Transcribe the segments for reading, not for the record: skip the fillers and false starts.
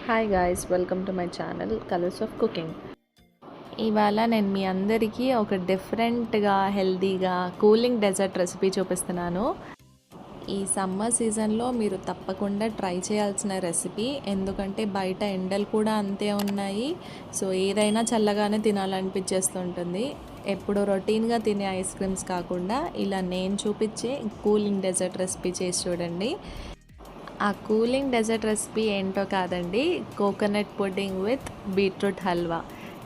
Hi guys, welcome to my channel colours of cooking. ఇవాళ నేను మీ అందరికీ ఒక డిఫరెంట్గా హెల్తీగా కూలింగ్ డెజర్ట్ రెసిపీ చూపిస్తున్నాను. ఈ సమ్మర్ సీజన్లో మీరు తప్పకుండా ట్రై చేయాల్సిన రెసిపీ, ఎందుకంటే బయట ఎండలు కూడా అంతే ఉన్నాయి. సో ఏదైనా చల్లగానే తినాలనిపించేస్తుంటుంది. ఎప్పుడు రొటీన్గా తినే ఐస్ క్రీమ్స్ కాకుండా ఇలా నేను చూపించే కూలింగ్ డెజర్ట్ రెసిపీ చేసి చూడండి. ఆ కూలింగ్ డెజర్ట్ రెసిపీ ఏంటో కాదండి, coconut pudding with beetroot halwa.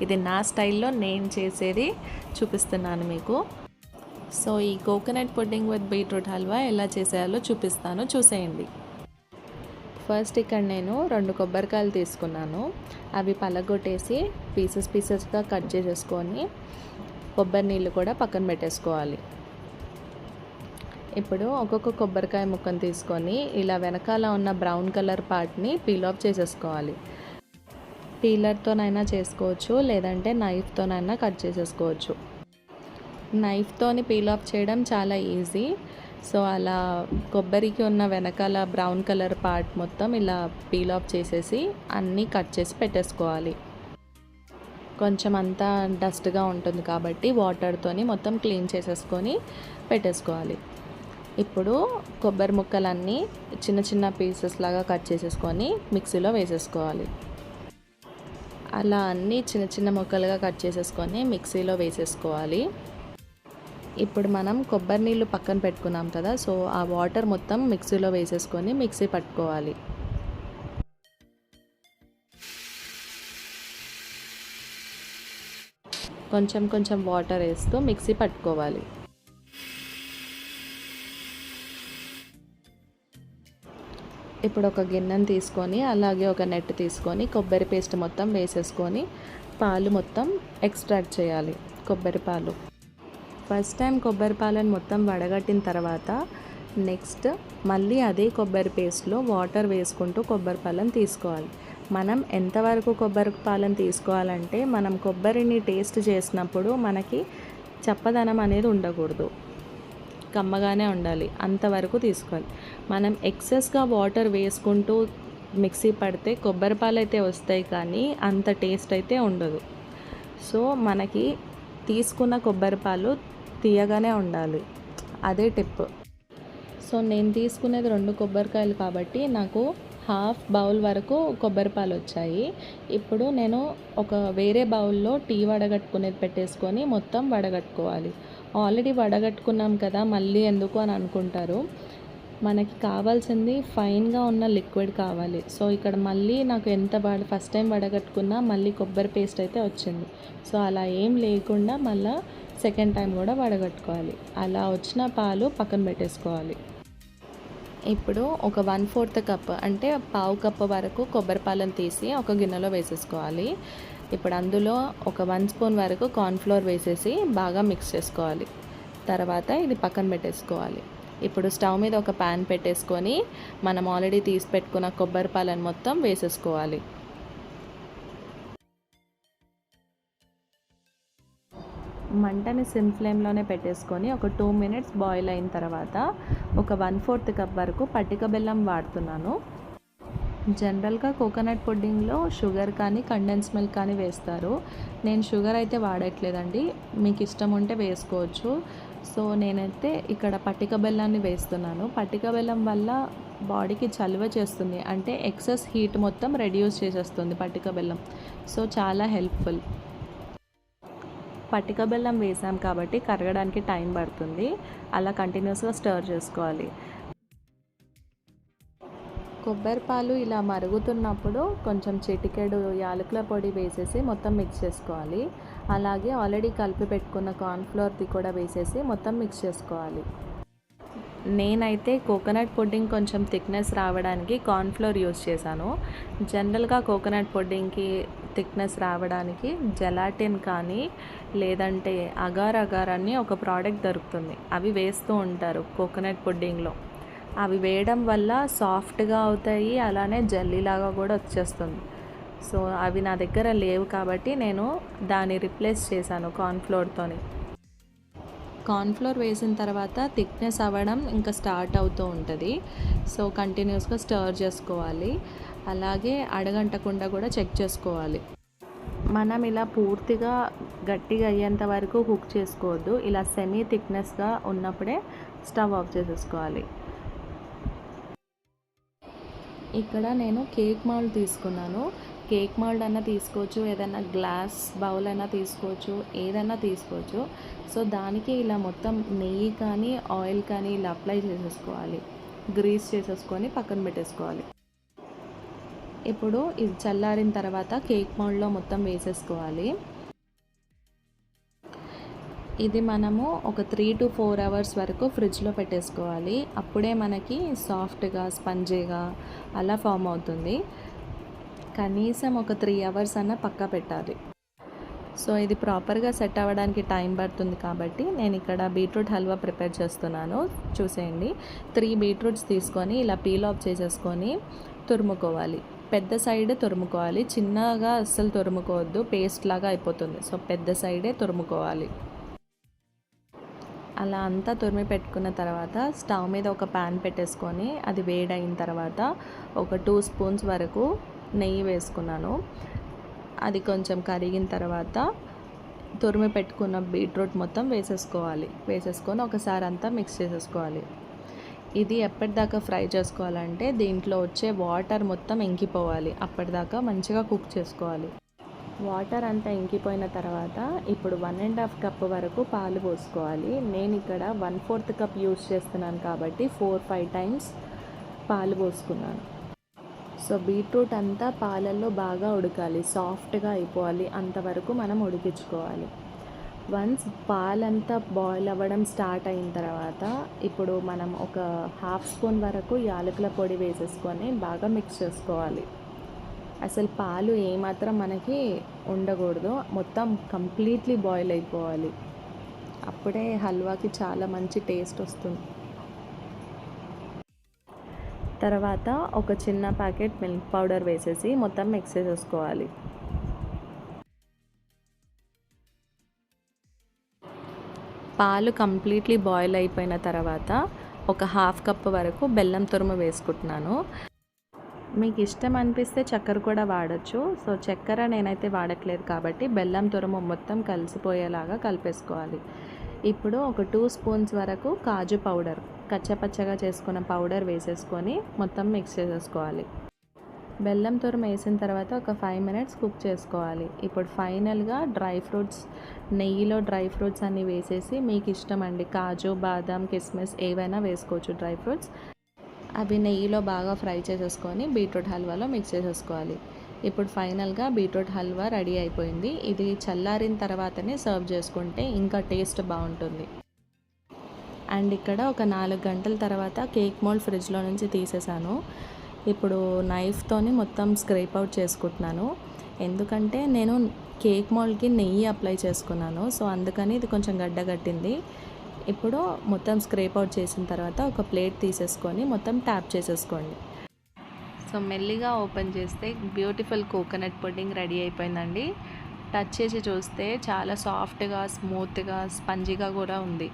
ఇది నా స్టైల్లో నేను చేసేది చూపిస్తున్నాను మీకు. సో ఈ coconut pudding with beetroot halwa ఎలా చేసేయాలో చూపిస్తాను, చూసేయండి. ఫస్ట్ ఇక్కడ నేను 2 కొబ్బరికాయలు తీసుకున్నాను. అవి పలగొట్టేసి పీసెస్గా కట్ చేసేసుకొని కొబ్బరి నీళ్ళు కూడా పక్కన పెట్టేసుకోవాలి. ఇప్పుడు ఒక్కొక్క కొబ్బరికాయ ముక్కను తీసుకొని ఇలా వెనకాల ఉన్న బ్రౌన్ కలర్ పార్ట్ని పీల్ ఆఫ్ చేసేసుకోవాలి. పీలర్తోనైనా చేసుకోవచ్చు, లేదంటే నైఫ్తోనైనా కట్ చేసేసుకోవచ్చు. నైఫ్తోని పీల్ ఆఫ్ చేయడం చాలా ఈజీ. సో అలా కొబ్బరికి ఉన్న వెనకాల బ్రౌన్ కలర్ పార్ట్ మొత్తం ఇలా పీల్ ఆఫ్ చేసేసి అన్నీ కట్ చేసి పెట్టేసుకోవాలి. కొంచెం అంతా డస్ట్గా ఉంటుంది కాబట్టి వాటర్తోని మొత్తం క్లీన్ చేసేసుకొని పెట్టేసుకోవాలి. ఇప్పుడు కొబ్బరి ముక్కలన్నీ చిన్న చిన్న పీసెస్ లాగా కట్ చేసేసుకొని మిక్సీలో వేసేసుకోవాలి. అలా అన్నీ చిన్న చిన్న ముక్కలుగా కట్ చేసేసుకొని మిక్సీలో వేసేసుకోవాలి. ఇప్పుడు మనం కొబ్బరి నీళ్ళు పక్కన పెట్టుకున్నాం కదా, సో ఆ వాటర్ మొత్తం మిక్సీలో వేసేసుకొని మిక్సీ పట్టుకోవాలి. కొంచెం కొంచెం వాటర్ వేస్తూ మిక్సీ పట్టుకోవాలి. ఇప్పుడు ఒక గిన్నెను తీసుకొని అలాగే ఒక నెట్ తీసుకొని కొబ్బరి పేస్ట్ మొత్తం వేసేసుకొని పాలు మొత్తం ఎక్స్ట్రాక్ట్ చేయాలి. కొబ్బరి పాలు ఫస్ట్ టైం కొబ్బరి పాలను మొత్తం వడగట్టిన తర్వాత నెక్స్ట్ మళ్ళీ అదే కొబ్బరి పేస్ట్లో వాటర్ వేసుకుంటూ కొబ్బరి పాలను తీసుకోవాలి. మనం ఎంతవరకు కొబ్బరి పాలను తీసుకోవాలంటే మనం కొబ్బరిని టేస్ట్ చేసినప్పుడు మనకి చప్పదనం అనేది ఉండకూడదు, కమ్మగానే ఉండాలి, అంతవరకు తీసుకోవాలి. మనం ఎక్సెస్గా వాటర్ వేసుకుంటూ మిక్సీ పడితే కొబ్బరి పాలు అయితే వస్తాయి కానీ అంత టేస్ట్ అయితే ఉండదు. సో మనకి తీసుకున్న కొబ్బరి పాలు తీయగానే ఉండాలి, అదే టిప్. సో నేను తీసుకునేది 2 కొబ్బరికాయలు కాబట్టి నాకు హాఫ్ బౌల్ వరకు కొబ్బరి పాలు వచ్చాయి. ఇప్పుడు నేను ఒక వేరే బౌల్లో టీ వడగట్టుకునేది పెట్టేసుకొని మొత్తం వడగట్టుకోవాలి. ఆల్రెడీ వడగట్టుకున్నాం కదా మళ్ళీ ఎందుకు అని అనుకుంటారు. మనకి కావాల్సింది ఫైన్గా ఉన్న లిక్విడ్ కావాలి. సో ఇక్కడ మళ్ళీ నాకు ఫస్ట్ టైం వడగట్టుకున్నా మళ్ళీ కొబ్బరి పేస్ట్ అయితే వచ్చింది. సో అలా ఏం లేకుండా మళ్ళీ సెకండ్ టైం కూడా వడగట్టుకోవాలి. అలా వచ్చిన పాలు పక్కన పెట్టేసుకోవాలి. ఇప్పుడు ఒక 1/4 కప్ అంటే పావు కప్పు వరకు కొబ్బరి పాలను తీసి ఒక గిన్నెలో వేసేసుకోవాలి. ఇప్పుడు అందులో ఒక 1 స్పూన్ వరకు కార్న్ఫ్లోర్ వేసేసి బాగా మిక్స్ చేసుకోవాలి. తర్వాత ఇది పక్కన పెట్టేసుకోవాలి. ఇప్పుడు స్టవ్ మీద ఒక ప్యాన్ పెట్టేసుకొని మనం ఆల్రెడీ తీసి పెట్టుకున్న కొబ్బరి పాలను మొత్తం వేసేసుకోవాలి. మంటని సిమ్ ఫ్లేమ్లోనే పెట్టేసుకొని ఒక 2 మినిట్స్ బాయిల్ అయిన తర్వాత ఒక 1/4 కప్ వరకు పట్టిక బెల్లం వాడుతున్నాను. జనరల్గా కోకోనట్ పుడ్డింగ్లో షుగర్ కానీ కండెన్స్ మిల్క్ కానీ వేస్తారు. నేను షుగర్ అయితే వాడట్లేదండి, మీకు ఇష్టం ఉంటే వేసుకోవచ్చు. సో నేనైతే ఇక్కడ పట్టిక బెల్లాన్ని వేస్తున్నాను. పట్టిక బెల్లం వల్ల బాడీకి చలువ చేస్తుంది, అంటే ఎక్సెస్ హీట్ మొత్తం రెడ్యూస్ చేసేస్తుంది పట్టిక బెల్లం. సో చాలా హెల్ప్ఫుల్. పట్టిక బెల్లం వేసాం కాబట్టి కరగడానికి టైం పడుతుంది. అలా కంటిన్యూస్గా స్టర్ చేసుకోవాలి. కొబ్బరి పాలు ఇలా మరుగుతున్నప్పుడు కొంచెం చిటికెడు యాలకుల పొడి వేసేసి మొత్తం మిక్స్ చేసుకోవాలి. అలాగే ఆల్రెడీ కలిపి పెట్టుకున్న కార్న్ఫ్లోర్ది కూడా వేసేసి మొత్తం మిక్స్ చేసుకోవాలి. నేనైతే కోకోనట్ పుడ్డింగ్ కొంచెం థిక్నెస్ రావడానికి కార్న్ఫ్లోర్ యూస్ చేశాను. జనరల్గా కోకోనట్ పుడ్డింగ్కి థిక్నెస్ రావడానికి జెలాటిన్ కానీ లేదంటే అగార్ అని ఒక ప్రోడక్ట్ దొరుకుతుంది, అవి వేస్తూ ఉంటారు కోకోనట్ పుడ్డింగ్లో. అవి వేయడం వల్ల సాఫ్ట్గా అవుతాయి, అలానే జెల్లీలాగా కూడా వచ్చేస్తుంది. సో అవి నా దగ్గర లేవు కాబట్టి నేను దాన్ని రిప్లేస్ చేశాను కార్న్ఫ్లోర్తోని. కార్న్ఫ్లోర్ వేసిన తర్వాత థిక్నెస్ అవ్వడం ఇంకా స్టార్ట్ అవుతూ ఉంటుంది. సో కంటిన్యూస్గా స్టర్ చేసుకోవాలి. అలాగే అడగంటకుండా కూడా చెక్ చేసుకోవాలి. మనం ఇలా పూర్తిగా గట్టిగా అయ్యేంత వరకు కుక్ చేసుకోవద్దు. ఇలా సెమీ థిక్నెస్గా ఉన్నప్పుడే స్టవ్ ఆఫ్ చేసేసుకోవాలి. ఇక్కడ నేను కేక్ మౌల్డ్ తీసుకున్నాను. కేక్ మౌల్డ్ అన్నా తీసుకోవచ్చు, ఏదైనా గ్లాస్ బౌల్ అయినా తీసుకోవచ్చు, ఏదైనా తీసుకోవచ్చు. సో దానికి ఇలా మొత్తం నెయ్యి కానీ ఆయిల్ కానీ ఇలా అప్లై చేసేసుకోవాలి. గ్రీస్ చేసేసుకొని పక్కన పెట్టేసుకోవాలి. ఇప్పుడు ఇది చల్లారిన తర్వాత కేక్ మౌల్డ్లో మొత్తం వేసేసుకోవాలి. ఇది మనము ఒక 3 to 4 అవర్స్ వరకు ఫ్రిడ్జ్లో పెట్టేసుకోవాలి. అప్పుడే మనకి సాఫ్ట్గా స్పంజీగా అలా ఫామ్ అవుతుంది. కనీసం ఒక 3 అవర్స్ అన్న పక్కా పెట్టాలి. సో ఇది ప్రాపర్గా సెట్ అవ్వడానికి టైం పడుతుంది కాబట్టి నేను ఇక్కడ బీట్రూట్ హల్వా ప్రిపేర్ చేస్తున్నాను. చూసేయండి. 3 బీట్రూట్స్ తీసుకొని ఇలా పీల్ ఆఫ్ చేసేసుకొని తురుముకోవాలి. పెద్ద సైడ్ తురుముకోవాలి, చిన్నగా అస్సలు తురుముకోవద్దు, పేస్ట్ లాగా అయిపోతుంది. సో పెద్ద సైడే తురుముకోవాలి. అలా అంతా తురిమి పెట్టుకున్న తర్వాత స్టవ్ మీద ఒక ప్యాన్ పెట్టేసుకొని అది వేడైన తర్వాత ఒక 2 స్పూన్స్ వరకు నెయ్యి వేసుకున్నాను. అది కొంచెం కరిగిన తర్వాత తురిమి పెట్టుకున్న బీట్రూట్ మొత్తం వేసేసుకొని ఒకసారి అంతా మిక్స్ చేసేసుకోవాలి. ఇది ఎప్పటిదాకా ఫ్రై చేసుకోవాలంటే దీంట్లో వచ్చే వాటర్ మొత్తం ఇంకిపోవాలి. అప్పటిదాకా మంచిగా కుక్ చేసుకోవాలి. వాటర్ అంతా ఇంకిపోయిన తర్వాత ఇప్పుడు 1.5 కప్ వరకు పాలు పోసుకోవాలి. నేను ఇక్కడ 1/4 కప్ యూస్ చేస్తున్నాను కాబట్టి 4-5 టైమ్స్ పాలు పోసుకున్నాను. సో బీట్రూట్ అంతా పాలల్లో బాగా ఉడకాలి, సాఫ్ట్గా అయిపోవాలి, అంతవరకు మనం ఉడికించుకోవాలి. వన్స్ పాలంతా బాయిల్ అవ్వడం స్టార్ట్ అయిన తర్వాత ఇప్పుడు మనం ఒక 1/2 స్పూన్ వరకు యాలకుల పొడి వేసేసుకొని బాగా మిక్స్ చేసుకోవాలి. అసలు పాలు ఏమాత్రం మనకి ఉండకూడదు, మొత్తం కంప్లీట్లీ బాయిల్ అయిపోవాలి. అప్పుడే హల్వాకి చాలా మంచి టేస్ట్ వస్తుంది. తర్వాత ఒక చిన్న ప్యాకెట్ మిల్క్ పౌడర్ వేసేసి మొత్తం మిక్స్ చేసేసుకోవాలి. పాలు కంప్లీట్లీ బాయిల్ అయిపోయిన తర్వాత ఒక 1/2 కప్ వరకు బెల్లం తురుము వేసుకుంటున్నాను. మీకు ఇష్టం అనిపిస్తే చక్కెర కూడా వాడచ్చు. సో చక్కెర నేనైతే వాడట్లేదు కాబట్టి బెల్లం తురుము మొత్తం కలిసిపోయేలాగా కలిపేసుకోవాలి. ఇప్పుడు ఒక 2 స్పూన్స్ వరకు కాజు పౌడర్, కచ్చపచ్చగా చేసుకున్న పౌడర్ వేసేసుకొని మొత్తం మిక్స్ చేసేసుకోవాలి. బెల్లం తురుము వేసిన తర్వాత ఒక 5 మినిట్స్ కుక్ చేసుకోవాలి. ఇప్పుడు ఫైనల్గా డ్రై ఫ్రూట్స్, నెయ్యిలో డ్రై ఫ్రూట్స్ అన్నీ వేసేసి మీకు ఇష్టం అండి, కాజు, బాదం, కిస్మిస్ ఏవైనా వేసుకోవచ్చు డ్రై ఫ్రూట్స్. అవి నెయ్యిలో బాగా ఫ్రై చేసేసుకొని బీట్రూట్ హల్వాలో మిక్స్ చేసేసుకోవాలి. ఇప్పుడు ఫైనల్గా బీట్రూట్ హల్వా రెడీ అయిపోయింది. ఇది చల్లారిన తర్వాతనే సర్వ్ చేసుకుంటే ఇంకా టేస్ట్ బాగుంటుంది. అండ్ ఇక్కడ ఒక 4 గంటల తర్వాత కేక్ మోల్డ్ ఫ్రిడ్జ్లో నుంచి తీసేసాను. ఇప్పుడు నైఫ్తోని మొత్తం స్క్రేప్ అవుట్ చేసుకుంటున్నాను. ఎందుకంటే నేను కేక్ మోల్డ్కి నెయ్యి అప్లై చేసుకున్నాను. సో అందుకని ఇది కొంచెం గడ్డగట్టింది. ఇప్పుడు మొత్తం స్క్రేప్ అవుట్ చేసిన తర్వాత ఒక ప్లేట్ తీసేసుకొని మొత్తం ట్యాప్ చేసేసుకోండి. సో మెల్లిగా ఓపెన్ చేస్తే బ్యూటిఫుల్ కోకోనట్ పుడ్డింగ్ రెడీ అయిపోయిందండి. టచ్ చేసి చూస్తే చాలా సాఫ్ట్గా, స్మూత్గా, స్పంజీగా కూడా ఉంది.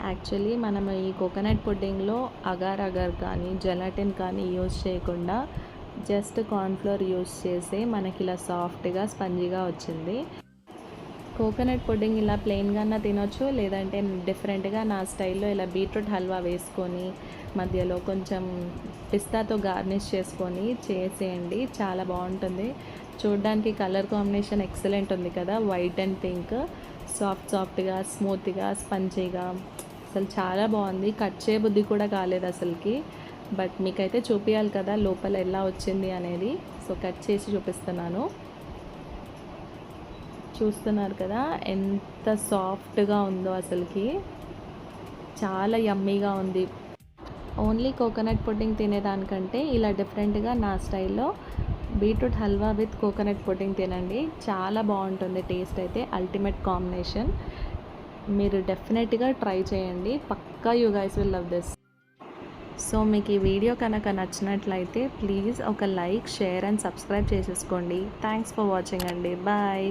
యాక్చువల్లీ మనం ఈ కోకోనట్ పుడ్డింగ్లో అగార్ అగార్ కానీ జెలటిన్ కానీ యూజ్ చేయకుండా జస్ట్ కార్న్ఫ్లోర్ యూజ్ చేసి మనకి ఇలా సాఫ్ట్గా స్పంజీగా వచ్చింది. కోకోనట్ పుడ్డింగ్ ఇలా ప్లెయిన్గా తినొచ్చు, లేదంటే డిఫరెంట్గా నా స్టైల్లో ఇలా బీట్రూట్ హల్వా వేసుకొని మధ్యలో కొంచెం పిస్తాతో గార్నిష్ చేసుకొని చేసేయండి. చాలా బాగుంటుంది. చూడడానికి కలర్ కాంబినేషన్ ఎక్సలెంట్ ఉంది కదా, వైట్ అండ్ పింక్. సాఫ్ట్గా, స్మూత్గా, స్పంజీగా అసలు చాలా బాగుంది. కట్ చేయబుద్ధి కూడా కాలేదు అసలుకి. బట్ మీకైతే చూపించాలి కదా లోపల ఎలా వచ్చింది అనేది. సో కట్ చేసి చూపిస్తున్నాను. చూస్తున్నారు కదా ఎంత సాఫ్ట్గా ఉందో, అసలుకి చాలా యమ్మీగా ఉంది. ఓన్లీ కోకోనట్ పుడ్డింగ్ తినేదానికంటే ఇలా డిఫరెంట్గా నా స్టైల్లో beetroot halwa with coconut pudding తినండి. చాలా బాగుంటుంది. టేస్ట్ అయితే అల్టిమేట్ కాంబినేషన్. మీరు డెఫినెట్గా ట్రై చేయండి. పక్కా you guys will love this. So మీకు ఈ వీడియో కనుక నచ్చినట్లయితే ప్లీజ్ ఒక లైక్, షేర్ అండ్ సబ్స్క్రైబ్ చేసేసుకోండి. థ్యాంక్స్ ఫర్ వాచింగ్ అండి. బాయ్.